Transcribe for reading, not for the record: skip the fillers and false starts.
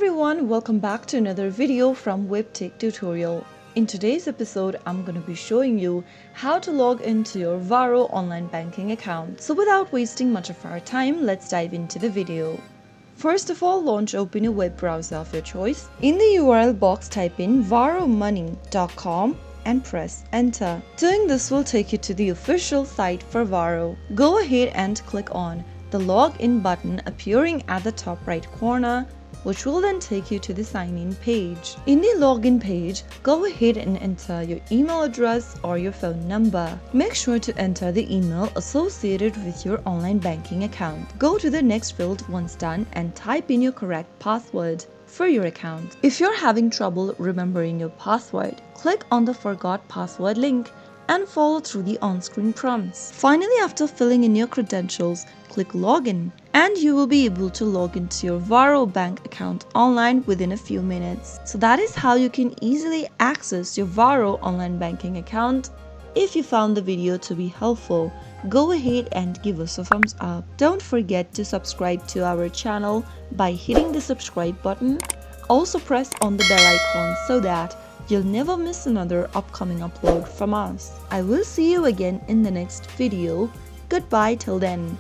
everyone, welcome back to another video from Webtech Tutorial. In today's episode, I'm going to be showing you how to log into your Varo online banking account. So without wasting much of our time, let's dive into the video. First of all, open a web browser of your choice. In the URL box, type in varomoney.com and press enter. Doing this will take you to the official site for Varo. Go ahead and click on the login button appearing at the top right corner, which will then take you to the sign-in page. In the login page, go ahead and enter your email address or your phone number. Make sure to enter the email associated with your online banking account. Go to the next field once done and type in your correct password for your account. If you're having trouble remembering your password, click on the Forgot Password link and follow through the on-screen prompts. Finally, after filling in your credentials, click Login and you will be able to log into your Varo Bank account online within a few minutes. So that is how you can easily access your Varo online banking account. If you found the video to be helpful, go ahead and give us a thumbs up. Don't forget to subscribe to our channel by hitting the subscribe button. Also press on the bell icon so that you'll never miss another upcoming upload from us. I will see you again in the next video. Goodbye till then.